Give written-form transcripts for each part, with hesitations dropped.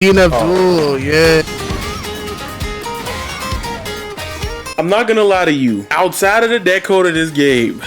Yeah. I'm not gonna lie to you. Outside of the deckcode of this game,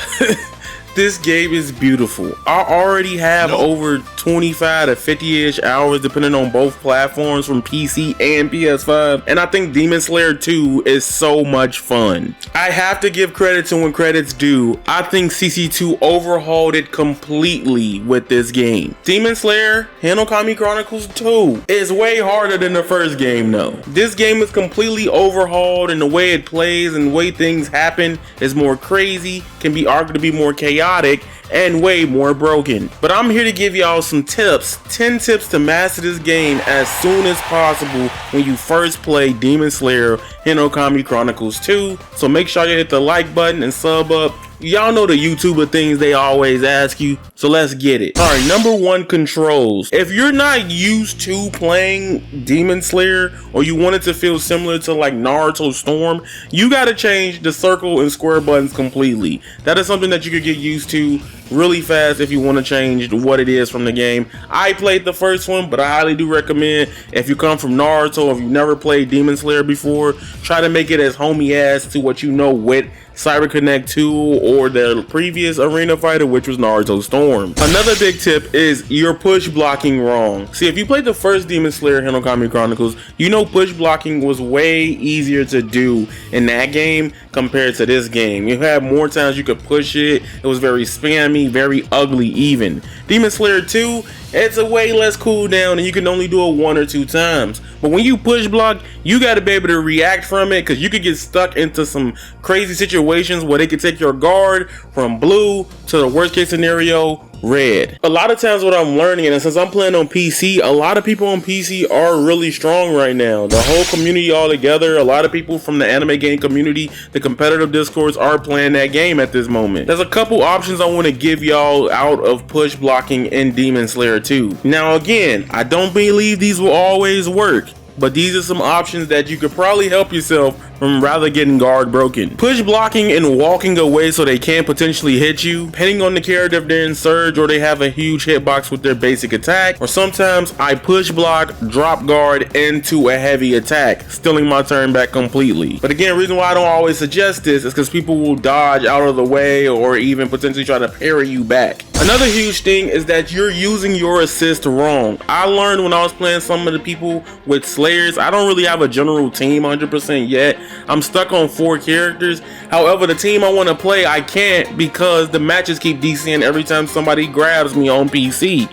this game is beautiful. I already have over 25 to 50-ish hours depending on both platforms from PC and PS5, and I think Demon Slayer 2 is so much fun. I have to give credit to when credit's due. I think CC2 overhauled it completely with this game. Demon Slayer Hinokami Chronicles 2 is way harder than the first game though. This game is completely overhauled, and the way it plays and the way things happen is more crazy, can be argued to be more chaotic, and way more broken. But I'm here to give y'all some tips, 10 tips to master this game as soon as possible when you first play Demon Slayer Hinokami Chronicles 2. So make sure you hit the like button and sub up. Y'all know the YouTuber things they always ask you, so let's get it. Alright, number 1, controls. If you're not used to playing Demon Slayer, or you want it to feel similar to like Naruto Storm, you gotta change the circle and square buttons completely. That is something that you could get used to really fast if you want to change what it is from the game. I played the first one, but I highly do recommend, if you come from Naruto, if you've never played Demon Slayer before, try to make it as homey as to what you know with Cyber Connect 2 or the previous arena fighter, which was Naruto Storm. Another big tip is you're push blocking wrong. See, if you played the first Demon Slayer Hinokami Chronicles, you know push blocking was way easier to do in that game compared to this game. You had more times you could push it. It was very spammy, very ugly even. Demon Slayer 2, it's a way less cooldown and you can only do it 1 or 2 times. But when you push block, you got to be able to react from it, because you could get stuck into some crazy situations where they could take your guard from blue to the worst case scenario, red. A lot of times what I'm learning, and since I'm playing on PC, a lot of people on PC are really strong right now. The whole community all together, a lot of people from the anime game community, the competitive discords are playing that game at this moment. There's a couple options I want to give y'all out of push blocking in Demon Slayer 2. Now again, I don't believe these will always work, but these are some options that you could probably help yourself from rather getting guard broken. Push blocking and walking away so they can't potentially hit you, depending on the character, if they're in surge or they have a huge hitbox with their basic attack. Or sometimes I push block, drop guard into a heavy attack, stealing my turn back completely. But again, the reason why I don't always suggest this is because people will dodge out of the way or even potentially try to parry you back. Another huge thing is that you're using your assist wrong. I learned when I was playing some of the people with Slayers, I don't really have a general team 100% yet. I'm stuck on 4 characters. However, the team I want to play, I can't, because the matches keep DCing every time somebody grabs me on PC.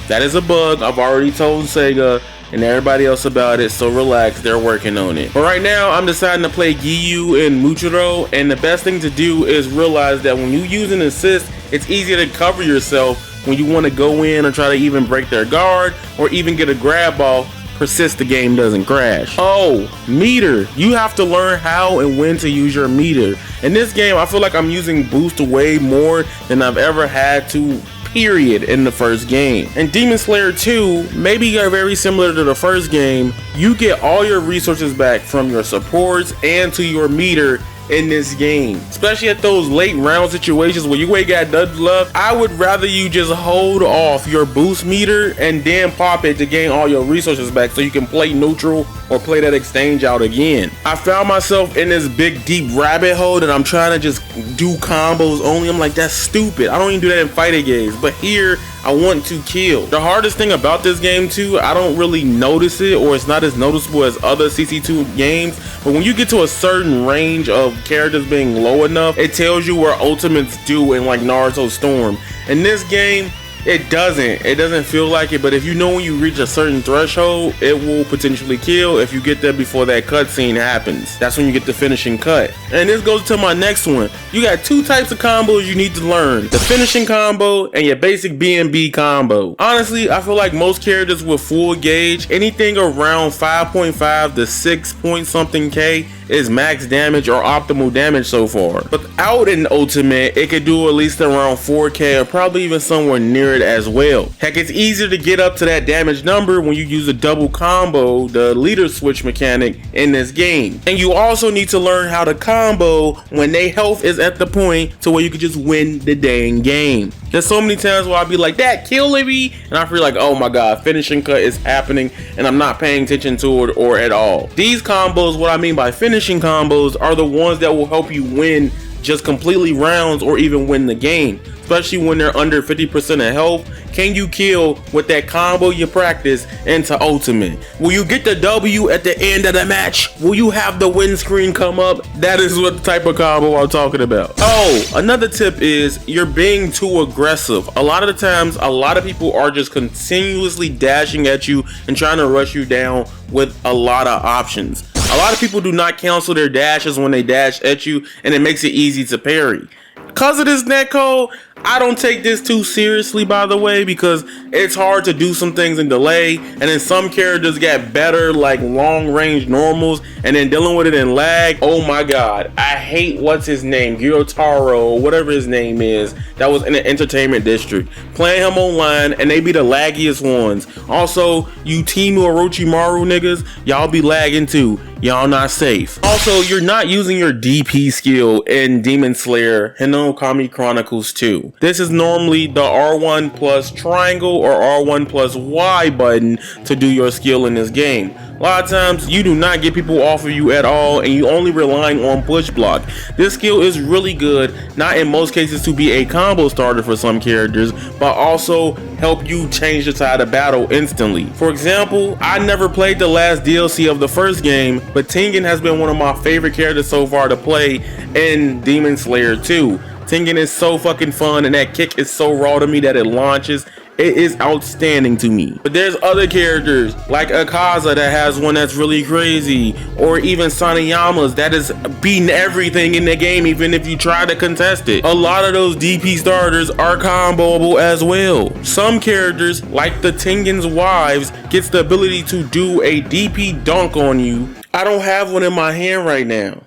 That is a bug. I've already told Sega and everybody else about it, so relax, they're working on it. But right now, I'm deciding to play Giyu and Muchiro, and the best thing to do is realize that when you use an assist, it's easier to cover yourself when you want to go in or try to even break their guard or even get a grab off. Persist, the game doesn't crash. Oh, meter. You have to learn how and when to use your meter. In this game, I feel like I'm using boost way more than I've ever had to, period, in the first game. In Demon Slayer 2, maybe very similar to the first game, you get all your resources back from your supports and to your meter in this game, especially at those late round situations where you ain't got nothing left. I would rather you just hold off your boost meter and then pop it to gain all your resources back so you can play neutral or play that exchange out again. I found myself in this big deep rabbit hole that I'm trying to just do combos only. I'm like, that's stupid. I don't even do that in fighting games, but here I want to kill. The hardest thing about this game too, I don't really notice it, or it's not as noticeable as other CC2 games, but when you get to a certain range of characters being low enough, it tells you where ultimates do in like Naruto Storm. In this game, it doesn't feel like it, but if you know when you reach a certain threshold, it will potentially kill if you get there before that cutscene happens. That's when you get the finishing cut. And this goes to my next one. You got 2 types of combos you need to learn: the finishing combo and your basic B&B combo. Honestly, I feel like most characters with full gauge, anything around 5.5 to 6 point something K is max damage or optimal damage so far. Without an ultimate, it could do at least around 4k or probably even somewhere near it as well. Heck, it's easier to get up to that damage number when you use a double combo, the leader switch mechanic in this game. And you also need to learn how to combo when their health is at the point to where you can just win the dang game. There's so many times where I'll be like, that kill me, and I feel like, oh my god, finishing cut is happening and I'm not paying attention to it or at all. These combos, what I mean by finishing combos, are the ones that will help you win just completely rounds or even win the game, especially when they're under 50% of health. Can you kill with that combo you practice into ultimate? Will you get the W at the end of the match? Will you have the win screen come up? That is what the type of combo I'm talking about. Oh, another tip is you're being too aggressive. A lot of the times, a lot of people are just continuously dashing at you and trying to rush you down with a lot of options. A lot of people do not cancel their dashes when they dash at you, and it makes it easy to parry. Because of this netcode, I don't take this too seriously, by the way, because it's hard to do some things in delay, and then some characters get better like long range normals, and then dealing with it in lag. Oh my god, I hate what's his name, Gyotaro, whatever his name is, that was in the entertainment district. Playing him online, and they be the laggiest ones. Also, you Team Orochimaru niggas, y'all be lagging too. Y'all not safe. Also, you're not using your DP skill in Demon Slayer Hinokami Chronicles 2. This is normally the R1 plus triangle or R1 plus Y button to do your skill in this game. A lot of times you do not get people off of you at all, and you only relying on push block. This skill is really good, not in most cases to be a combo starter for some characters, but also help you change the tide of battle instantly. For example, I never played the last DLC of the first game, but Tengen has been one of my favorite characters so far to play in Demon Slayer 2. Tengen is so fucking fun, and that kick is so raw to me that it launches. It is outstanding to me. But there's other characters like Akaza that has one that's really crazy, or even Sanayama's that is beating everything in the game even if you try to contest it. A lot of those DP starters are comboable as well. Some characters like the Tengen's wives gets the ability to do a DP dunk on you. I don't have one in my hand right now.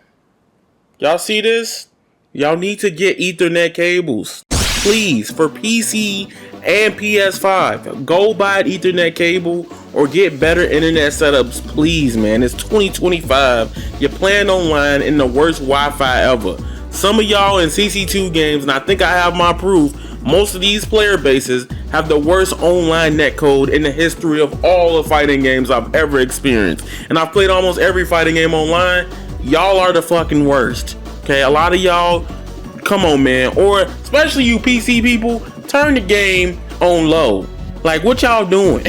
Y'all see this? Y'all need to get Ethernet cables. Please, for PC and PS5, go buy an Ethernet cable or get better internet setups, please, man. It's 2025. You're playing online in the worst Wi-Fi ever. Some of y'all in CC2 games, and I think I have my proof, most of these player bases have the worst online netcode in the history of all the fighting games I've ever experienced. And I've played almost every fighting game online. Y'all are the fucking worst. Okay, a lot of y'all, come on, man. Or especially you PC people, turn the game on low. Like, what y'all doing?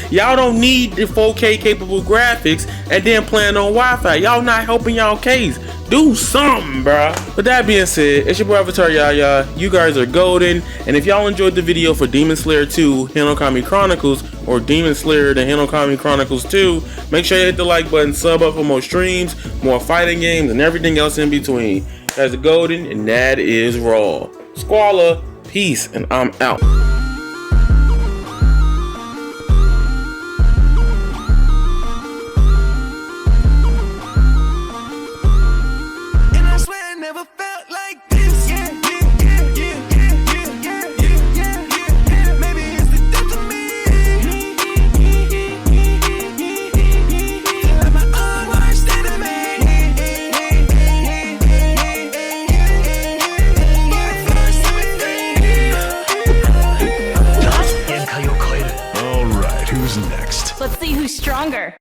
Y'all don't need the 4K capable graphics and then playing on Wi-Fi. Y'all not helping y'all case. Do something, bruh. With that being said, it's your boy Avataryaya. You guys are golden. And if y'all enjoyed the video for Demon Slayer 2 Hinokami Chronicles or Demon Slayer the Hinokami Chronicles 2, make sure you hit the like button, sub up for more streams, more fighting games, and everything else in between. You guys are golden, and that is raw. Squalla, peace, and I'm out. Let's see who's stronger.